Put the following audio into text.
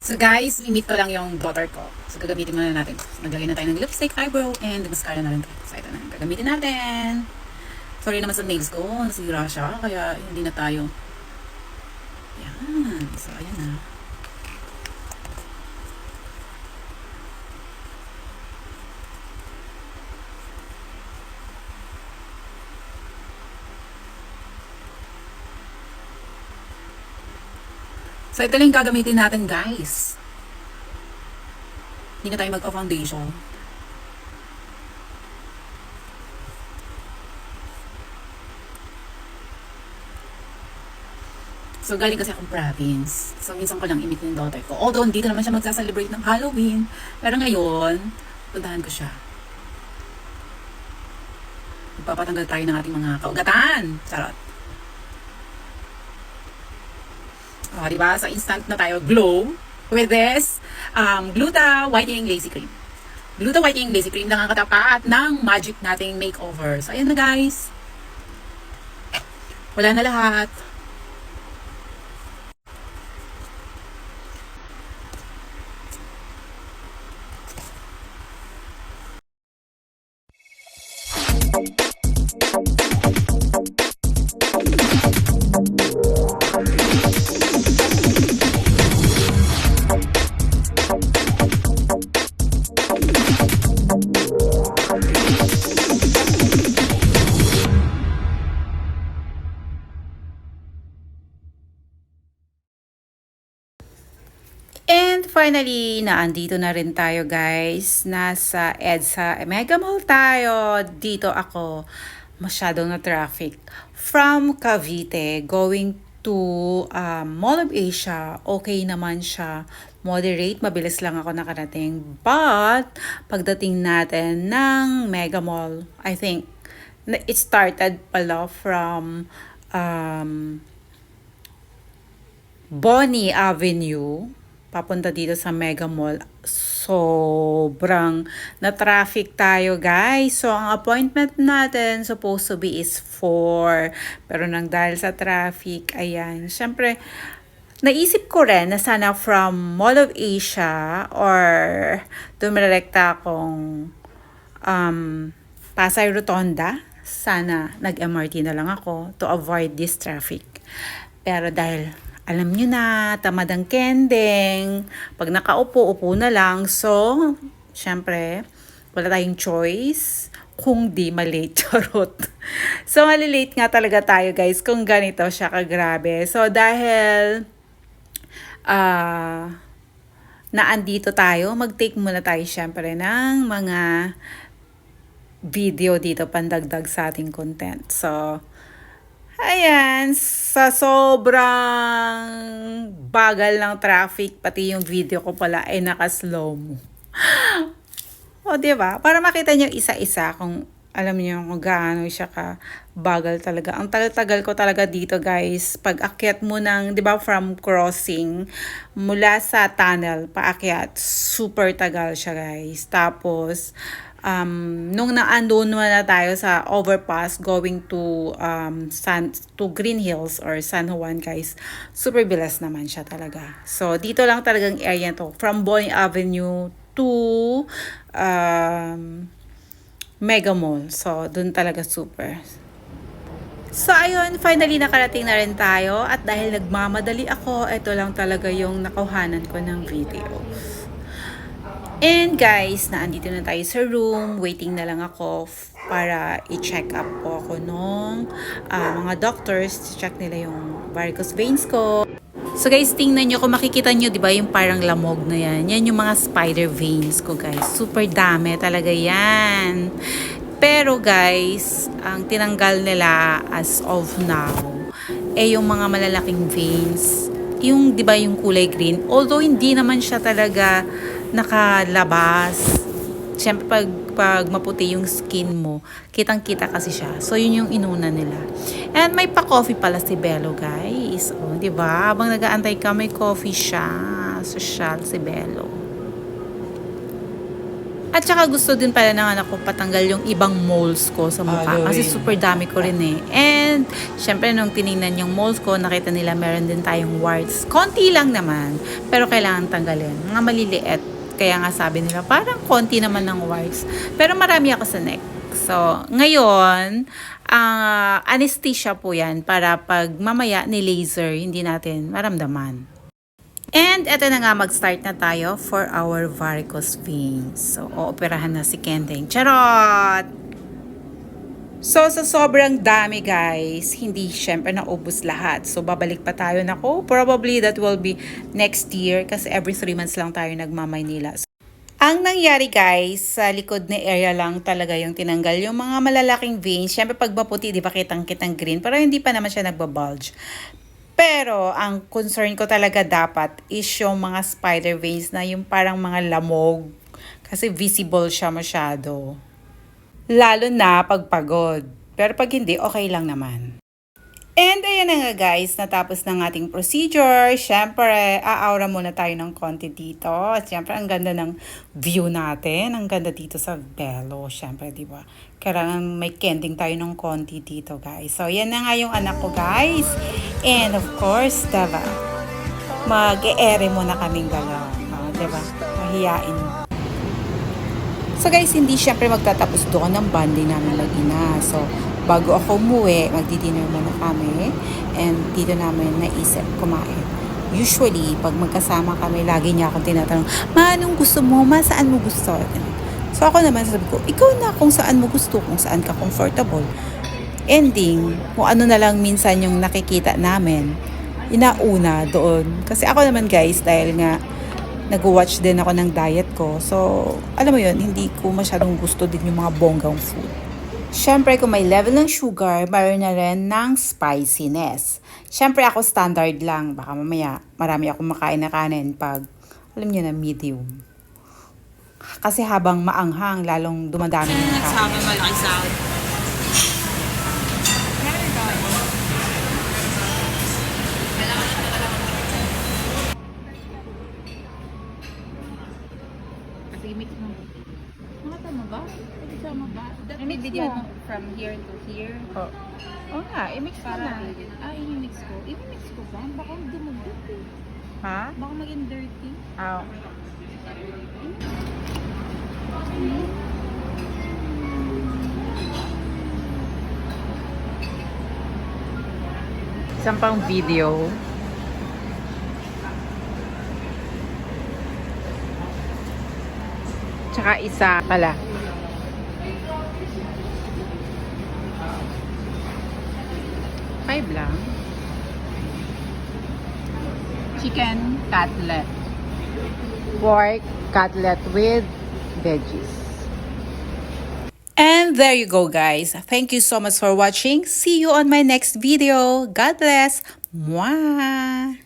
So guys, limit ko lang yung daughter ko. So gagamitin muna natin. Maglagay na tayo ng lipstick, eyebrow, and mascara na rin. So ito na, gagamitin natin. Sorry naman sa nails ko, nasira siya, kaya hindi na tayo. Yan, so ayan na. So ito lang yung gagamitin natin guys. Hindi na tayo magpa-foundation. So, galing kasi akong province. So, minsan ko lang imit yung daughter ko. Although, hindi naman siya magsa-celebrate ng Halloween. Pero ngayon, puntahan ko siya. Magpapatanggal tayo ng ating mga kaugatan. Charot. O, diba? So, instant na tayo glow with this Gluta Whitening Lazy Cream. Gluta Whitening Lazy Cream lang ang katapat ng magic nating makeover. So, ayan na guys. Wala na lahat. And finally, naandito na rin tayo guys. Nasa EDSA Mega Mall tayo. Dito ako. Masyadong na traffic. From Cavite, going to Mall of Asia, okay naman siya. Moderate, mabilis lang ako nakarating. But, pagdating natin ng Mega Mall, I think, it started pala from Bonnie Avenue papunta dito sa Mega Mall. Sobrang na-traffic tayo, guys. So, ang appointment natin supposed to be is 4. Pero nang dahil sa traffic, ayan. Siyempre, naisip ko rin na sana from Mall of Asia or dumirekta akong Pasay Rotonda. Sana nag-MRT na lang ako to avoid this traffic. Pero dahil alam nyo na, tamad ang kending. Pag nakaupo, upo na lang. So, syempre, wala tayong choice kung di malate. Charot. So, malilate nga talaga tayo guys kung ganito siya kagrabe. So, dahil naandito tayo, mag-take muna tayo syempre ng mga video dito pandagdag sa ating content. So, ayan, sa sobrang bagal ng traffic, pati yung video ko pala ay naka-slow mo. O, diba? Para makita nyo isa-isa kung alam niyo kung gaano siya ka bagal talaga. Ang tagal-tagal ko talaga dito guys. Pag akyat mo ng, di ba, from crossing, mula sa tunnel, paakyat, super tagal siya guys. Tapos, nung naandun na tayo sa overpass going to to Green Hills or San Juan guys, super bilas naman siya talaga. So dito lang talagang area to from Bonnie Avenue to Mega Mall. So dun talaga super. So ayun, finally nakarating na rin tayo at dahil nagmamadali ako, ito lang talaga yung nakuhanan ko ng video. And guys, naandito na tayo sa room. Waiting na lang ako para i-check up po ako nung mga doctors. Check nila yung varicose veins ko. So guys, tingnan nyo kung makikita nyo, di ba yung parang lamog na yan. Yan yung mga spider veins ko guys. Super dami talaga yan. Pero guys, ang tinanggal nila as of now, yung mga malalaking veins. Yung, di ba yung kulay green. Although hindi naman siya talaga nakalabas. Siyempre, pag maputi yung skin mo, kitang-kita kasi siya. So, yun yung inuna nila. And may pa-coffee pala si Bello, guys. O, diba? Habang nag-aantay ka, may coffee siya. Social si Bello. At saka gusto din pala ng anak ko patanggal yung ibang moles ko sa mukha. Kasi super dami ko rin eh. And, syempre nung tinignan yung moles ko, nakita nila meron din tayong warts. Konti lang naman, pero kailangan tanggalin. Mga maliliit. Kaya nga sabi nila, parang konti naman ng warts. Pero marami ako sa neck. So, ngayon, anesthesia po yan para pag mamaya ni laser, hindi natin maramdaman. And eto na nga, mag-start na tayo for our varicose veins. So, ooperahan na si Kending. Charot! So, sa sobrang dami guys, hindi syempre naubos lahat. So, babalik pa tayo. Nako, probably that will be next year kasi every 3 months lang tayo nagmamaynila. So, ang nangyari guys, sa likod na area lang talaga yung tinanggal yung mga malalaking veins. Syempre pag maputi, di ba kitang-kitang green, pero hindi pa naman siya nagbabulge. Pero, ang concern ko talaga dapat is yung mga spider veins na yung parang mga lamog. Kasi visible siya masyado. Lalo na pag pagod. Pero pag hindi, okay lang naman. And ayan na nga guys, natapos ng ating procedure. Siyempre, aaura muna tayo ng konti dito. At siyempre, ang ganda ng view natin. Ang ganda dito sa Belo. Siyempre, di ba? Kailangan may kending tayo ng konti dito guys. So, yan na nga yung anak ko guys. And of course, diba? Mag-e-ere muna kaming dalawa. Diba? Mahiyain. So guys, hindi syempre magtatapos doon ng bonding namin mag-ina. So, bago ako umuwi, magdi-dinner muna kami. And dito namin naisip kumain. Usually, pag magkasama kami, lagi niya akong tinatanong, Ma, anong gusto mo? Ma, saan mo gusto? So ako naman sabi ko, ikaw na kung saan mo gusto, kung saan ka comfortable. Ending, kung ano na lang minsan yung nakikita namin, inauna doon. Kasi ako naman guys, dahil nga, nag-watch din ako ng diet ko. So, alam mo yun, hindi ko masyadong gusto din yung mga bonggang food. Siyempre, kung may level ng sugar, mayroon na rin ng spiciness. Siyempre, ako standard lang. Baka mamaya, marami akong makain na kanin pag, alam niyo na, medium. Kasi habang maanghang, lalong dumadami yung kain. Sabi malaki sound. Mix mo. Makatama ba? Kasama ba? May video mo from here to here. Oo nga, i-mix mo na. I-mix ko. I-mix ko ba? Baka dumugtog eh. Ha? Baka maging dirty. Isang pang video. Tsaka isa pala. Five lang. Chicken cutlet. Pork cutlet with veggies. And there you go guys. Thank you so much for watching. See you on my next video. God bless. Mwah!